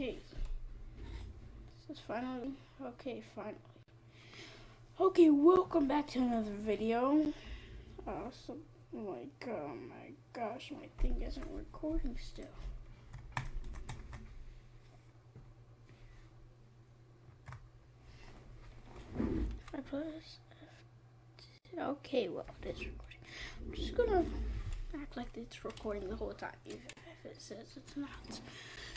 Okay. This is finally. Okay, finally. Okay, welcome back to another video. Oh my gosh, my thing isn't recording still. I press F. Okay, well, it is recording. I'm just gonna act like it's recording the whole time, even if it says it's not.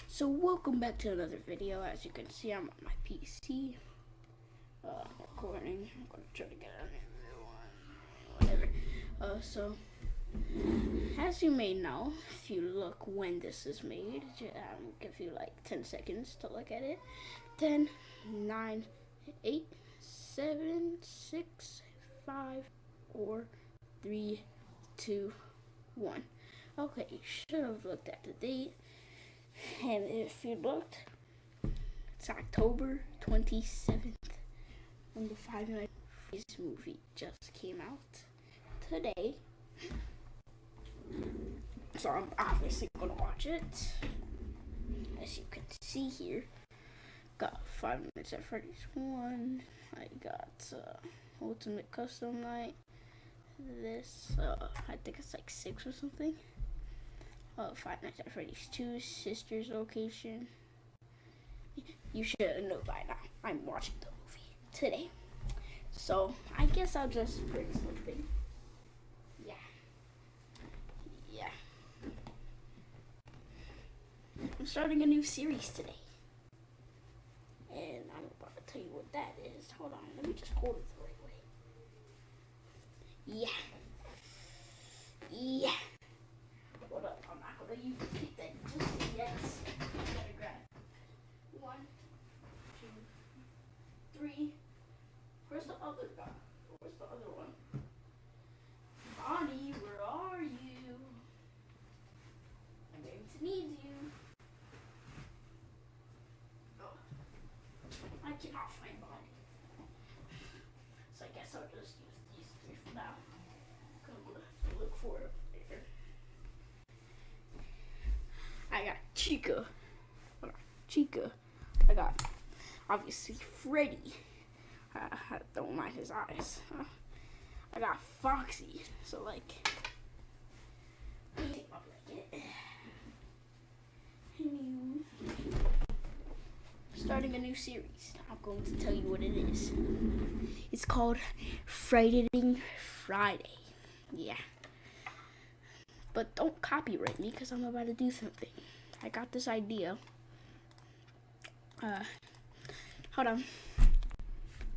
So, welcome back to another video. As you can see, I'm on my PC. Recording. I'm gonna try to get on whatever. So, as you may know, if you look when this is made, give you like 10 seconds to look at it. 10, 9, 8, 7, 6, 5, 4, 3, 2, 1. Okay, you should have looked at the date. And if you looked, it's October 27th. When the Five Nights at Freddy's movie just came out today. So I'm obviously gonna watch it. As you can see here, got Five Nights at Freddy's 1. I got Ultimate Custom Night. This, I think it's like 6 or something. Five Nights at Freddy's 2, Sister's Location. You should know by now. I'm watching the movie today. So, I guess I'll just bring something. Yeah. I'm starting a new series today. And I'm about to tell you what that is. Hold on, let me just hold it the right way. Yeah. Hold up, I'm not gonna use the thing just yet. I gotta grab 1, 2, 3. Where's the other guy? Where's the other one? Bonnie, where are you? I'm going to need you. Oh, I cannot find Bonnie. So I guess I'll just use these 3 for now. I'm gonna have to look for it later. I got Chica. I got, obviously, Freddy. I don't mind his eyes. I got Foxy. So, like, take my blanket. Starting a new series. I'm going to tell you what it is. It's called Frightining Friday. Yeah. But don't copyright me because I'm about to do something. I got this idea. Hold on.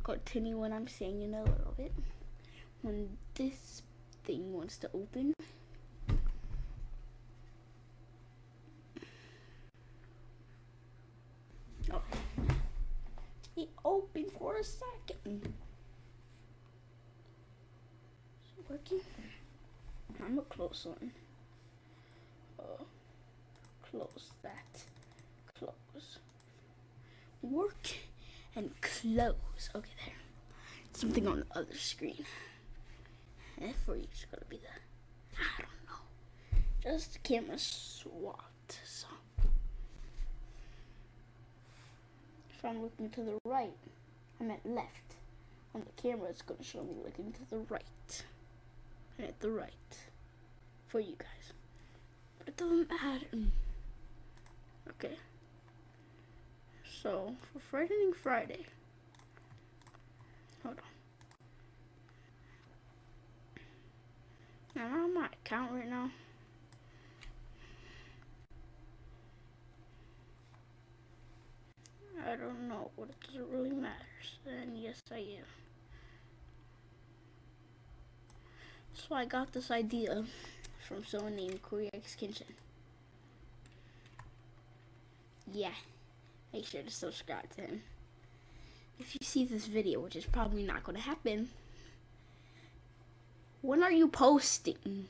Continue what I'm saying in a little bit. When this thing wants to open, oh, it opened for a second. Is it working? I'm a close one. Close that. Close. Work and close. Okay, there. Something on the other screen. And for you, it's gonna be I don't know. Just camera swapped. So if I'm looking to the right, I'm at left. On the camera, it's gonna show me looking to the right. And at the right. For you guys. But it doesn't matter. Okay. So, for Frightining Friday. Hold on. I'm on my account right now. I don't know, but it doesn't really matter. And yes, I am. So I got this idea from someone named Korea's Kitchen. Yeah. Make sure to subscribe to him. If you see this video, which is probably not going to happen, when are you posting?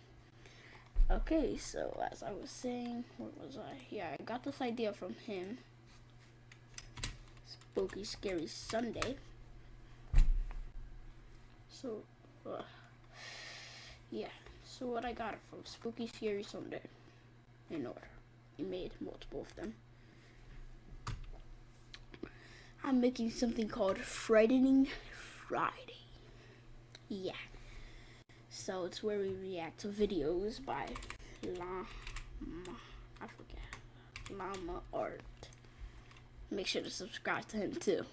Okay, so as I was saying, where was I? Yeah, I got this idea from him. Spooky Scary Sunday. So, yeah. So what I got it from Spooky Scary Sunday. In order. He made multiple of them. I'm making something called Frightening Friday. Yeah. So it's where we react to videos by Llama Art. Make sure to subscribe to him too.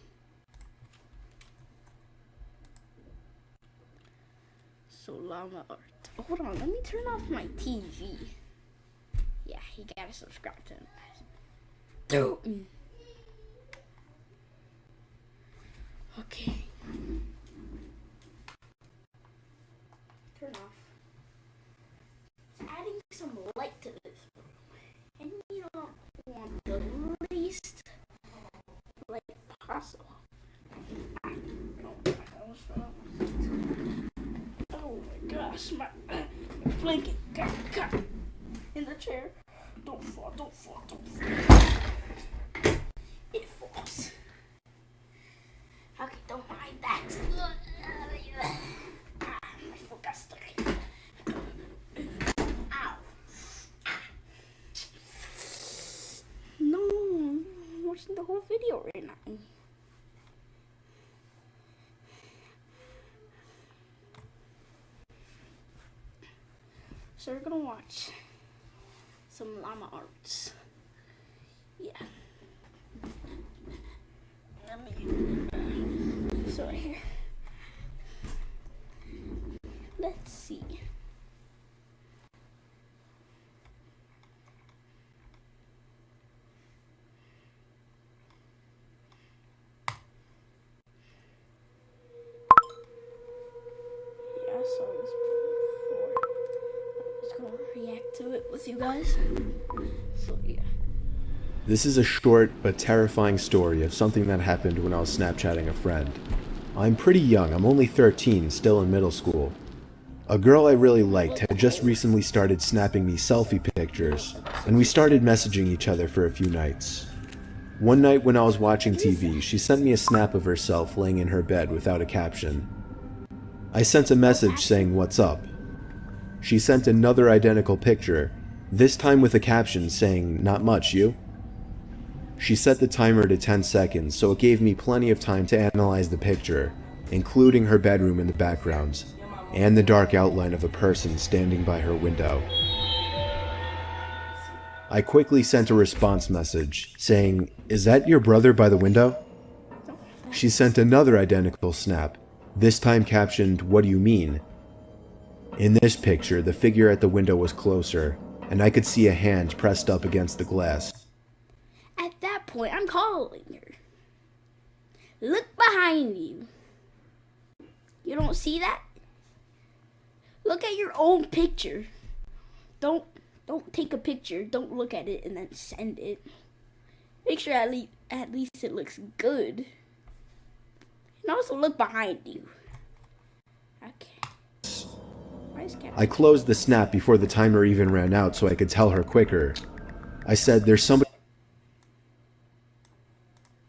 So Llama Art. Hold on, let me turn off my TV. Yeah, you gotta subscribe to him. Okay. Turn off. Adding some light to this room. And you don't want the least light possible. Oh my gosh, my blanket got caught in the chair. Don't fall, don't fall, don't fall. It falls. Okay, don't mind that. My foot got stuck in. Ow. No, I'm watching the whole video right now. So we're gonna watch some llama arts. Yeah. So here. Let's see. Yeah, I saw this before. I'm just gonna react to it with you guys. So yeah. This is a short but terrifying story of something that happened when I was Snapchatting a friend. I'm pretty young, I'm only 13, still in middle school. A girl I really liked had just recently started snapping me selfie pictures, and we started messaging each other for a few nights. One night when I was watching TV, she sent me a snap of herself laying in her bed without a caption. I sent a message saying what's up. She sent another identical picture, this time with a caption saying not much, you? She set the timer to 10 seconds, so it gave me plenty of time to analyze the picture, including her bedroom in the background, and the dark outline of a person standing by her window. I quickly sent a response message, saying, "Is that your brother by the window?" She sent another identical snap, this time captioned, "What do you mean?" In this picture, the figure at the window was closer, and I could see a hand pressed up against the glass. At that point, I'm calling her. Look behind you. You don't see that? Look at your own picture. Don't take a picture. Don't look at it and then send it. Make sure at least it looks good. And also look behind you. Okay. I closed the snap before the timer even ran out so I could tell her quicker. I said, "There's somebody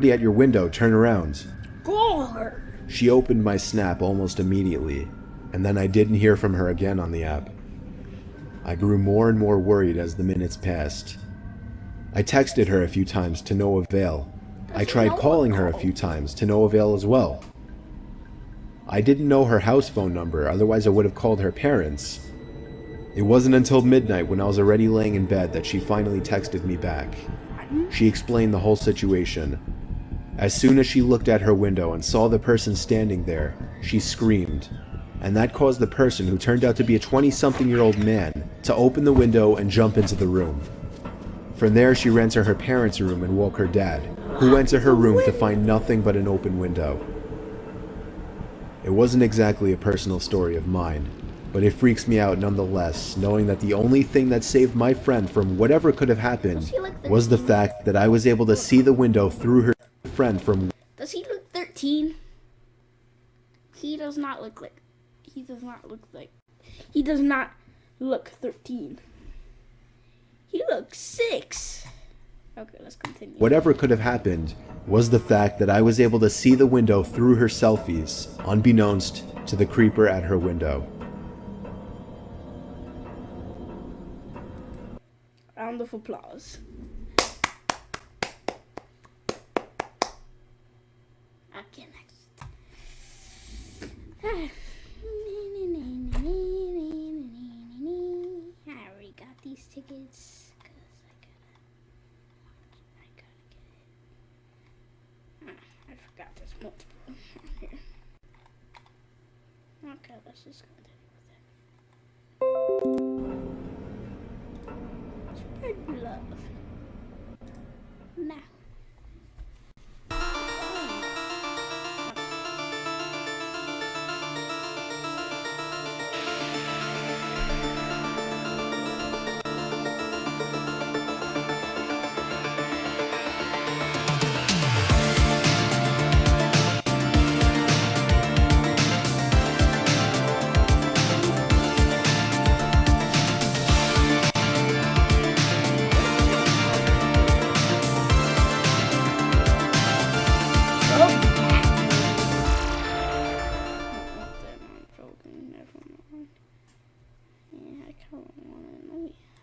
at your window, turn around." Call her. She opened my snap almost immediately, and then I didn't hear from her again on the app. I grew more and more worried as the minutes passed. I texted her a few times to no avail. I tried calling her a few times to no avail as well. I didn't know her house phone number, otherwise I would have called her parents. It wasn't until midnight when I was already laying in bed that she finally texted me back. She explained the whole situation. As soon as she looked at her window and saw the person standing there, she screamed, and that caused the person, who turned out to be a 20-something-year-old man, to open the window and jump into the room. From there, she ran to her parents' room and woke her dad, who went to her room to find nothing but an open window. It wasn't exactly a personal story of mine, but it freaks me out nonetheless, knowing that the only thing that saved my friend from whatever could have happened was the fact that I was able to see the window through her friend from... Does he look 13? He does not look 13. He looks 6. Okay, let's continue. Whatever could have happened was the fact that I was able to see the window through her selfies, unbeknownst to the creeper at her window. Round of applause. get next? I already got these tickets because I gotta get it. I forgot there's multiple here. Okay, let's just continue with it. Spread love. Now.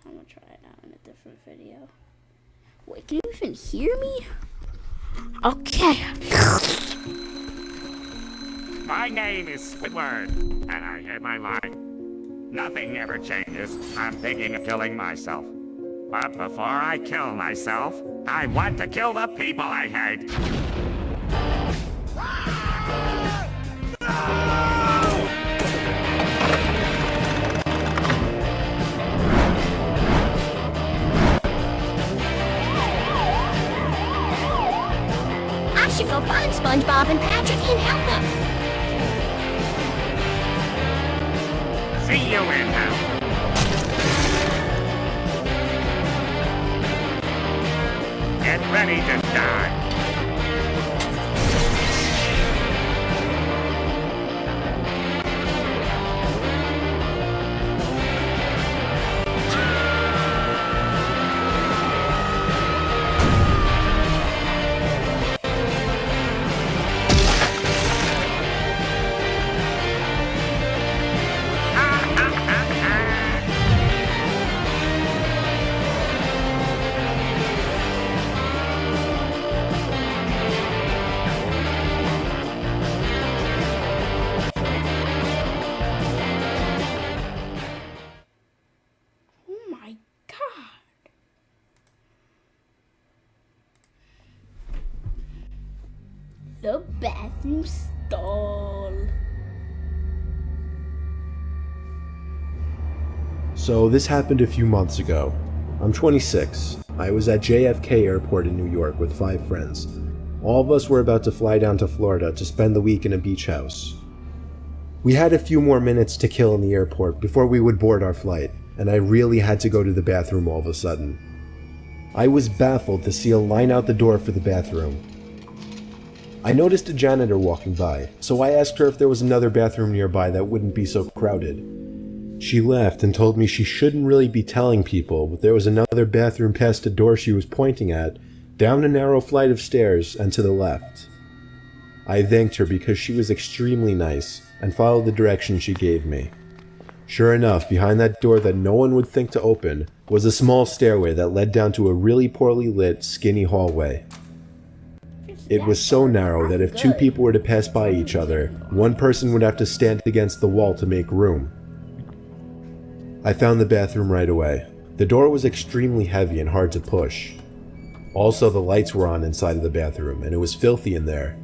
I'm gonna try it out in a different video. Wait, can you even hear me? Okay. My name is Squidward, and I hit my line. Nothing ever changes. I'm thinking of killing myself. But before I kill myself, I want to kill the people I hate. I should go find SpongeBob and Patrick and help them. See you in hell. Get ready to die. The bathroom stall. So this happened a few months ago. I'm 26. I was at JFK Airport in New York with 5 friends. All of us were about to fly down to Florida to spend the week in a beach house. We had a few more minutes to kill in the airport before we would board our flight, and I really had to go to the bathroom all of a sudden. I was baffled to see a line out the door for the bathroom. I noticed a janitor walking by, so I asked her if there was another bathroom nearby that wouldn't be so crowded. She laughed and told me she shouldn't really be telling people, but there was another bathroom past the door she was pointing at, down a narrow flight of stairs and to the left. I thanked her because she was extremely nice and followed the direction she gave me. Sure enough, behind that door that no one would think to open was a small stairway that led down to a really poorly lit, skinny hallway. It was so narrow that if 2 people were to pass by each other, one person would have to stand against the wall to make room. I found the bathroom right away. The door was extremely heavy and hard to push. Also, the lights were on inside of the bathroom, and it was filthy in there.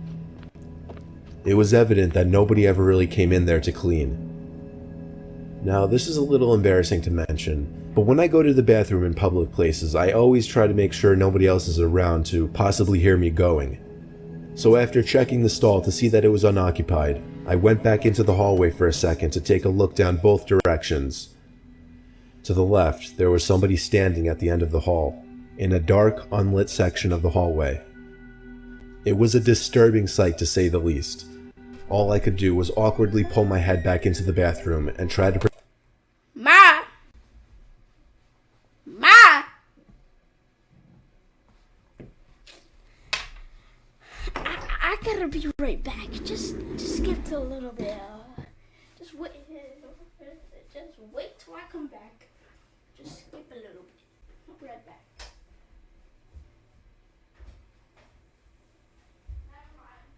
It was evident that nobody ever really came in there to clean. Now, this is a little embarrassing to mention, but when I go to the bathroom in public places, I always try to make sure nobody else is around to possibly hear me going. So after checking the stall to see that it was unoccupied, I went back into the hallway for a second to take a look down both directions. To the left, there was somebody standing at the end of the hall, in a dark, unlit section of the hallway. It was a disturbing sight to say the least. All I could do was awkwardly pull my head back into the bathroom and try to Ma! I gotta be right back. Just skip a little bit. Just wait till I come back. Just skip a little bit. I'll be right back.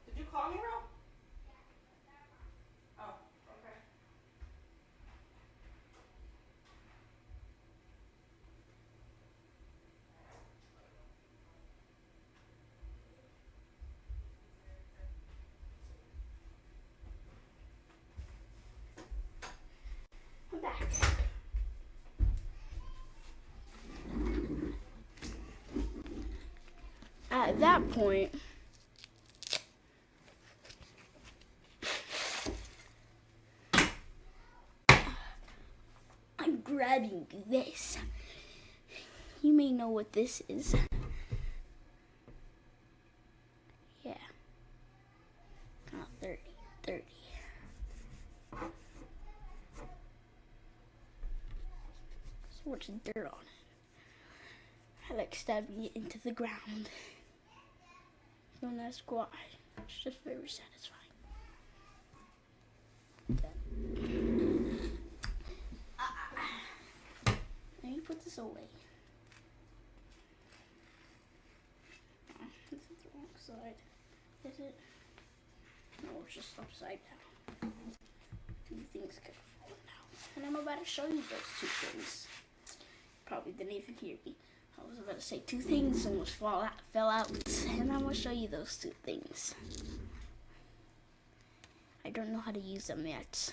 Did you call me right? At that point, I'm grabbing this. You may know what this is. Yeah. Oh, 30. So much dirt on it. I like stabbing it into the ground. Don't ask why. It's just very satisfying. Let me put this away. Oh, this is the wrong side. Is it? No, it's just upside down. Two things could have fallen out. And I'm about to show you those two things. Probably didn't even hear me. I was about to say two things almost fell out. And I'm going to show you those two things. I don't know how to use them yet.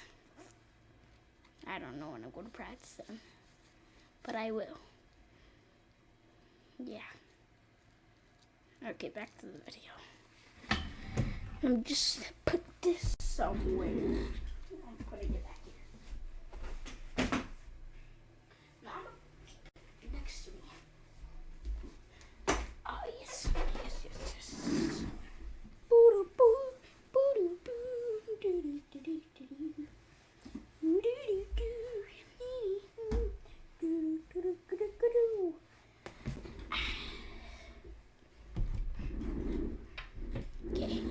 I don't know when I'm going to practice them. But I will. Yeah. Okay, back to the video. Let me just put this somewhere. I'm putting it back here. Now, next to me. Oh, yes. Yes. Boo-doo-boo, boo-doo-boo, doo-doo-doo-doo-doo-doo. Okay,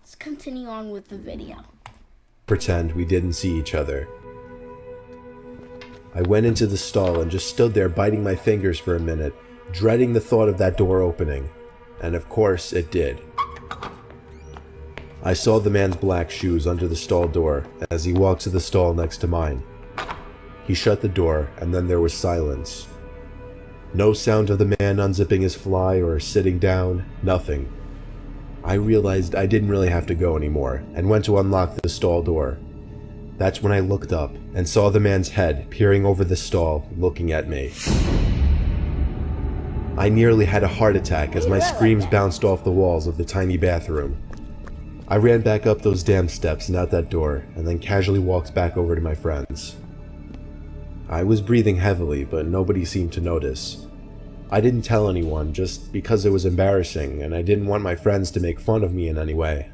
let's continue on with the video. Pretend we didn't see each other. I went into the stall and just stood there biting my fingers for a minute, dreading the thought of that door opening. And of course, it did. I saw the man's black shoes under the stall door as he walked to the stall next to mine. He shut the door, and then there was silence. No sound of the man unzipping his fly or sitting down, nothing. I realized I didn't really have to go anymore, and went to unlock the stall door. That's when I looked up and saw the man's head peering over the stall, looking at me. I nearly had a heart attack as my screams bounced off the walls of the tiny bathroom. I ran back up those damn steps and out that door, and then casually walked back over to my friends. I was breathing heavily, but nobody seemed to notice. I didn't tell anyone just because it was embarrassing, and I didn't want my friends to make fun of me in any way.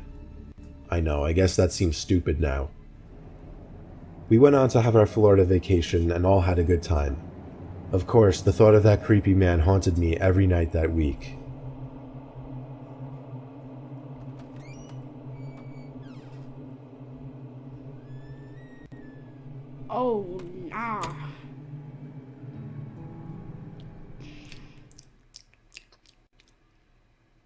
I know, I guess that seems stupid now. We went on to have our Florida vacation and all had a good time. Of course, the thought of that creepy man haunted me every night that week. Oh, nah.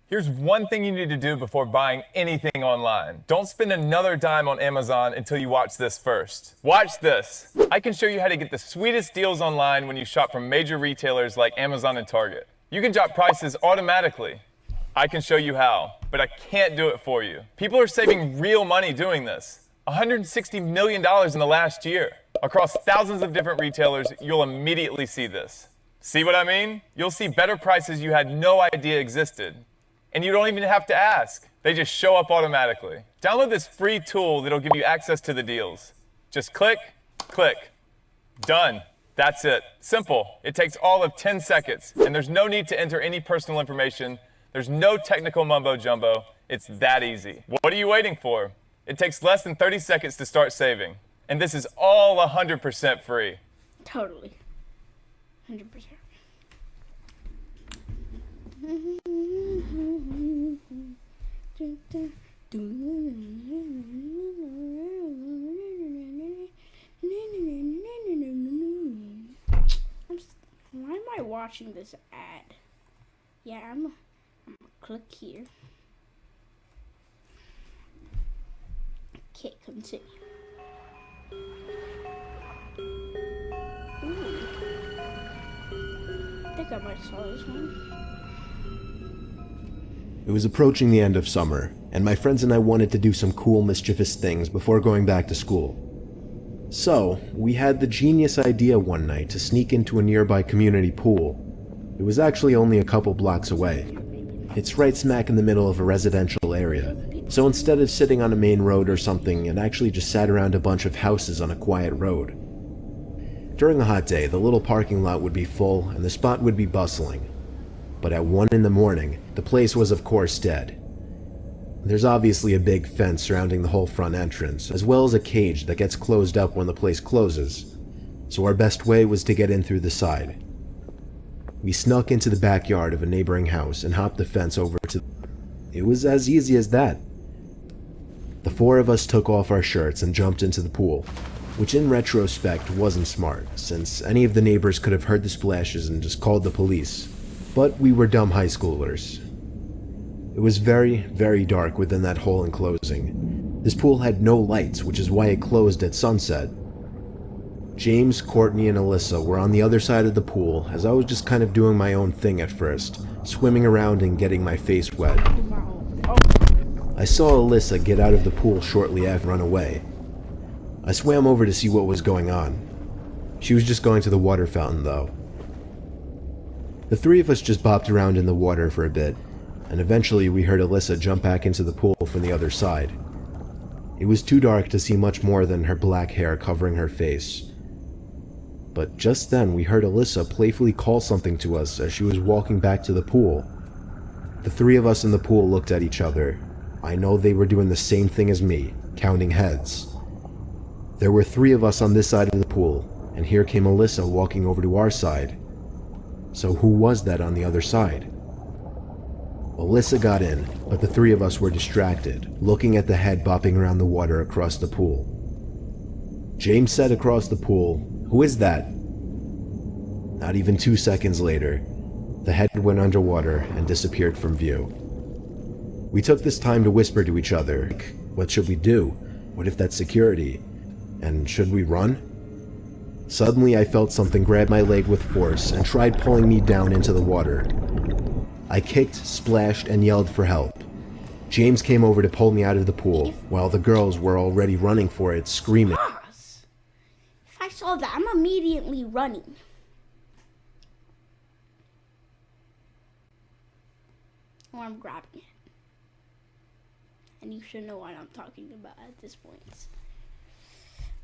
Here's one thing you need to do before buying anything online. Don't spend another dime on Amazon until you watch this first. Watch this. I can show you how to get the sweetest deals online when you shop from major retailers like Amazon and Target. You can drop prices automatically. I can show you how, but I can't do it for you. People are saving real money doing this. $160 million in the last year. Across thousands of different retailers, you'll immediately see this. See what I mean? You'll see better prices you had no idea existed. And you don't even have to ask. They just show up automatically. Download this free tool that'll give you access to the deals. Just click, click. Done. That's it. Simple. It takes all of 10 seconds, and there's no need to enter any personal information. There's no technical mumbo jumbo. It's that easy. What are you waiting for? It takes less than 30 seconds to start saving. And this is all 100% free. Totally. 100%. Why am I watching this ad? Yeah, I'm gonna click here. Okay, continue. Ooh. I think I might have saw this one. It was approaching the end of summer, and my friends and I wanted to do some cool, mischievous things before going back to school. So, we had the genius idea one night to sneak into a nearby community pool. It was actually only a couple blocks away. It's right smack in the middle of a residential area, so instead of sitting on a main road or something, it actually just sat around a bunch of houses on a quiet road. During a hot day, the little parking lot would be full and the spot would be bustling. But at 1 in the morning, the place was of course dead. There's obviously a big fence surrounding the whole front entrance, as well as a cage that gets closed up when the place closes, so our best way was to get in through the side. We snuck into the backyard of a neighboring house and hopped the fence over to... It was as easy as that. The 4 of us took off our shirts and jumped into the pool, which in retrospect wasn't smart, since any of the neighbors could have heard the splashes and just called the police. But we were dumb high schoolers. It was very, very dark within that whole enclosing. This pool had no lights, which is why it closed at sunset. James, Courtney, and Alyssa were on the other side of the pool, as I was just kind of doing my own thing at first, swimming around and getting my face wet. I saw Alyssa get out of the pool shortly after and run away. I swam over to see what was going on. She was just going to the water fountain, though. The 3 of us just bopped around in the water for a bit, and eventually we heard Alyssa jump back into the pool from the other side. It was too dark to see much more than her black hair covering her face. But just then we heard Alyssa playfully call something to us as she was walking back to the pool. The 3 of us in the pool looked at each other. I know they were doing the same thing as me, counting heads. There were 3 of us on this side of the pool, and here came Alyssa walking over to our side. So who was that on the other side? Alyssa got in, but the 3 of us were distracted, looking at the head bopping around the water across the pool. James said across the pool, "Who is that?" Not even 2 seconds later, the head went underwater and disappeared from view. We took this time to whisper to each other, what should we do? What if that's security? And should we run? Suddenly I felt something grab my leg with force and tried pulling me down into the water. I kicked, splashed, and yelled for help. James came over to pull me out of the pool, while the girls were already running for it, screaming. If I saw that, I'm immediately running. Or I'm grabbing it. And you should know what I'm talking about at this point.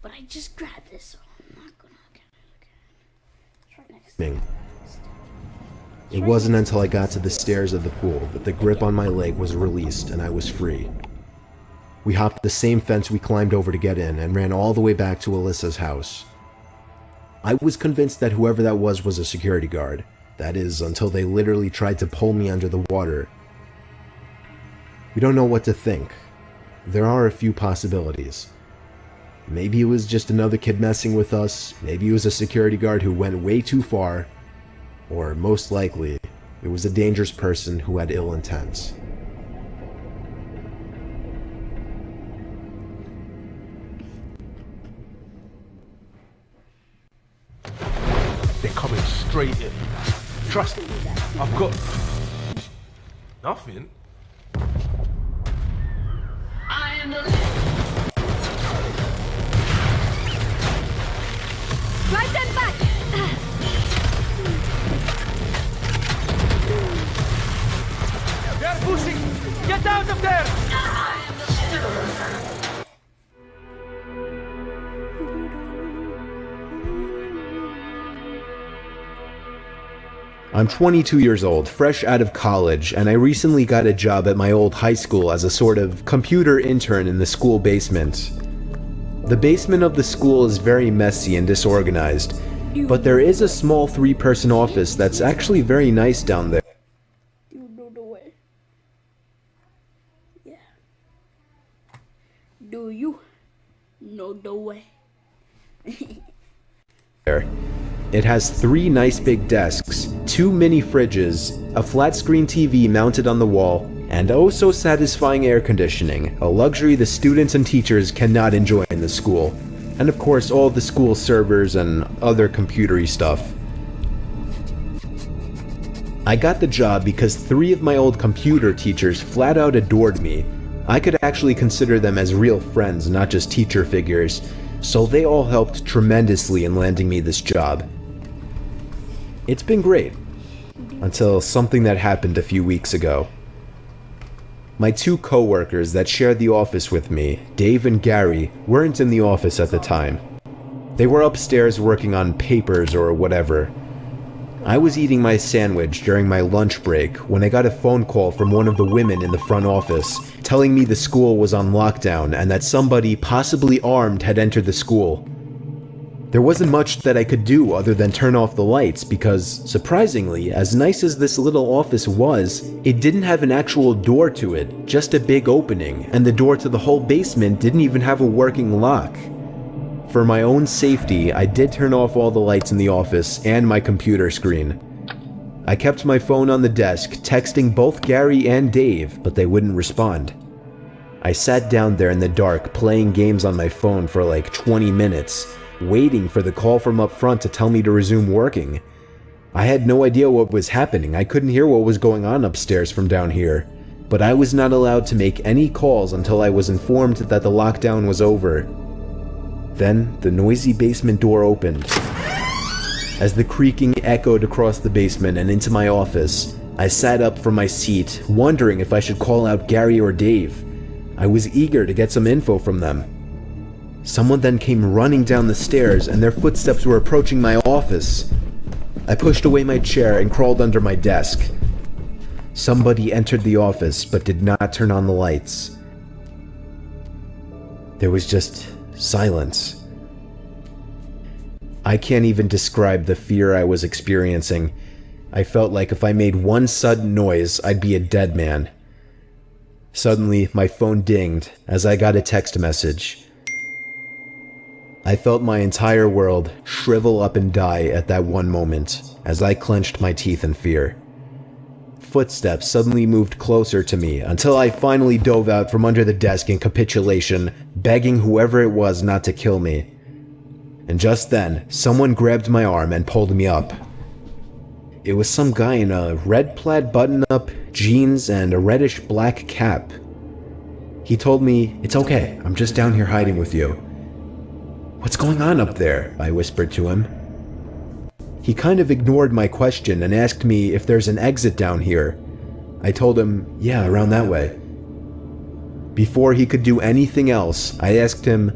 But I just grabbed this, so I'm not gonna get it again. It's right next to me. It wasn't until I got to the stairs of the pool that the grip on my leg was released and I was free. We hopped the same fence we climbed over to get in and ran all the way back to Alyssa's house. I was convinced that whoever that was a security guard. That is, until they literally tried to pull me under the water. We don't know what to think. There are a few possibilities. Maybe it was just another kid messing with us, maybe it was a security guard who went way too far, or most likely, it was a dangerous person who had ill intent. They're coming straight in. Trust me, I've got... Nothing? I am the... Drive them back! They're pushing! Get out of there! I'm 22 years old, fresh out of college, and I recently got a job at my old high school as a sort of computer intern in the school basement. The basement of the school is very messy and disorganized, but there is a small 3-person office that's actually very nice down there. You know the way. Yeah. Do you know the way? It has 3 nice big desks, 2 mini fridges, a flat screen TV mounted on the wall, and oh so satisfying air conditioning, a luxury the students and teachers cannot enjoy in the school. And of course all the school servers and other computery stuff. I got the job because 3 of my old computer teachers flat out adored me. I could actually consider them as real friends, not just teacher figures, so they all helped tremendously in landing me this job. It's been great, until something that happened a few weeks ago. My two co-workers that shared the office with me, Dave and Gary, weren't in the office at the time. They were upstairs working on papers or whatever. I was eating my sandwich during my lunch break when I got a phone call from one of the women in the front office telling me the school was on lockdown and that somebody, possibly armed, had entered the school. There wasn't much that I could do other than turn off the lights because, surprisingly, as nice as this little office was, it didn't have an actual door to it, just a big opening, and the door to the whole basement didn't even have a working lock. For my own safety, I did turn off all the lights in the office and my computer screen. I kept my phone on the desk, texting both Gary and Dave, but they wouldn't respond. I sat down there in the dark, playing games on my phone for like 20 minutes, waiting for the call from up front to tell me to resume working. I had no idea what was happening. I couldn't hear what was going on upstairs from down here, but I was not allowed to make any calls until I was informed that the lockdown was over. Then the noisy basement door opened. As the creaking echoed across the basement and into my office, I sat up from my seat, wondering if I should call out Gary or Dave. I was eager to get some info from them. Someone then came running down the stairs and their footsteps were approaching my office. I pushed away my chair and crawled under my desk. Somebody entered the office but did not turn on the lights. There was just silence. I can't even describe the fear I was experiencing. I felt like if I made one sudden noise, I'd be a dead man. Suddenly, my phone dinged as I got a text message. I felt my entire world shrivel up and die at that one moment as I clenched my teeth in fear. Footsteps suddenly moved closer to me until I finally dove out from under the desk in capitulation, begging whoever it was not to kill me. And just then, someone grabbed my arm and pulled me up. It was some guy in a red plaid button-up, jeans, and a reddish-black cap. He told me, "It's okay, I'm just down here hiding with you." "What's going on up there?" I whispered to him. He kind of ignored my question and asked me if there's an exit down here. I told him, "Yeah, around that way." Before he could do anything else, I asked him,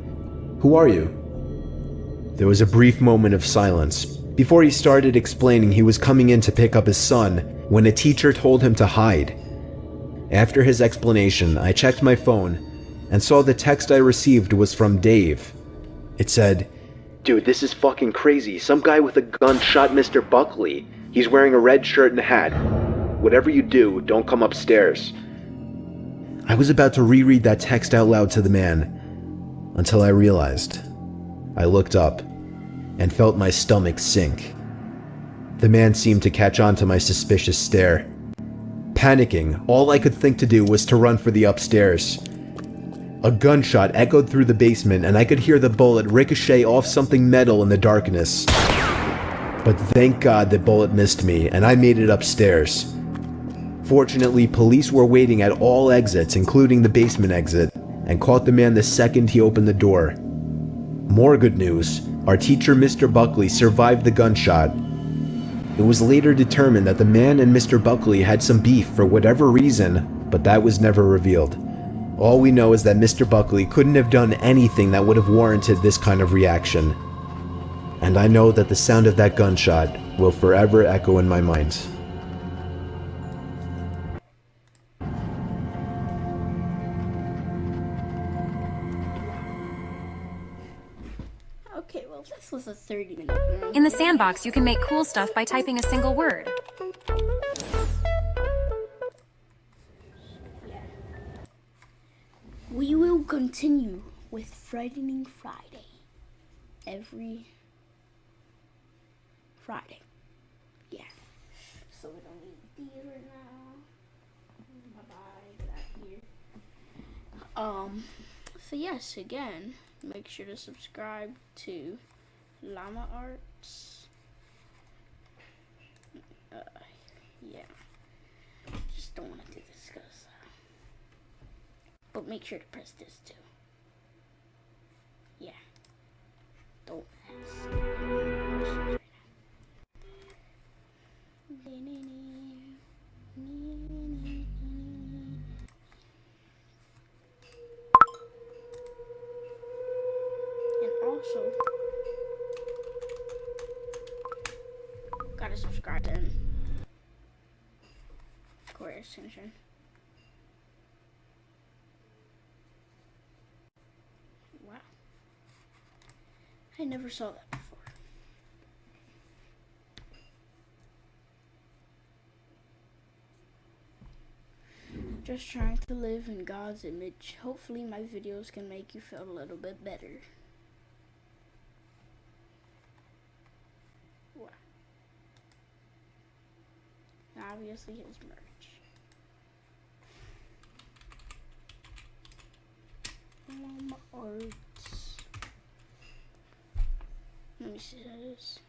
"Who are you?" There was a brief moment of silence before he started explaining he was coming in to pick up his son when a teacher told him to hide. After his explanation, I checked my phone and saw the text I received was from Dave. It said, "Dude, this is fucking crazy. Some guy with a gun shot Mr. Buckley. He's wearing a red shirt and a hat. Whatever you do, don't come upstairs." I was about to reread that text out loud to the man until I realized. I looked up and felt my stomach sink. The man seemed to catch on to my suspicious stare. Panicking, all I could think to do was to run for the upstairs. A gunshot echoed through the basement and I could hear the bullet ricochet off something metal in the darkness. But thank God the bullet missed me and I made it upstairs. Fortunately, police were waiting at all exits, including the basement exit, and caught the man the second he opened the door. More good news, our teacher Mr. Buckley survived the gunshot. It was later determined that the man and Mr. Buckley had some beef for whatever reason, but that was never revealed. All we know is that Mr. Buckley couldn't have done anything that would have warranted this kind of reaction. And I know that the sound of that gunshot will forever echo in my mind. Okay, well, this was a 30-minute. In the sandbox, you can make cool stuff by typing a single word. We will continue with Frightening Friday every Friday. Yeah. So we don't need these right now. Bye-bye. Get out here. So yes, again, make sure to subscribe to Llama Arts. Yeah. Just don't want to do this because... but make sure to press this too. Yeah. Don't ask. attention. Wow. I never saw that before. Just trying to live in God's image. Hopefully my videos can make you feel a little bit better. Wow. Obviously his merch. Llama Arts. Let me see how it is.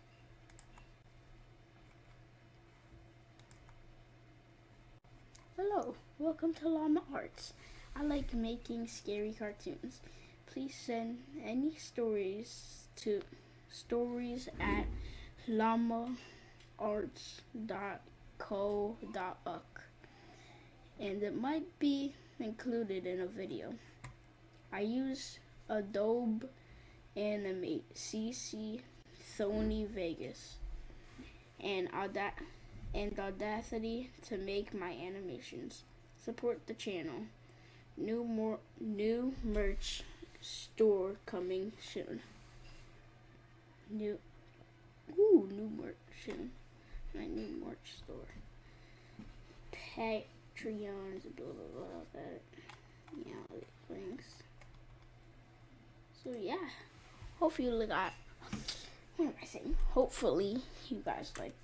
Hello, welcome to Llama Arts. I like making scary cartoons. Please send any stories to stories at llamaarts.co.uk, and it might be included in a video. I use Adobe Animate CC, Sony Vegas, and Audacity to make my animations. Support the channel. New merch store coming soon. New merch soon. My new merch store. Patreons, blah blah blah. That, yeah, all these things. So yeah, hopefully you got. What am I saying? Hopefully you guys like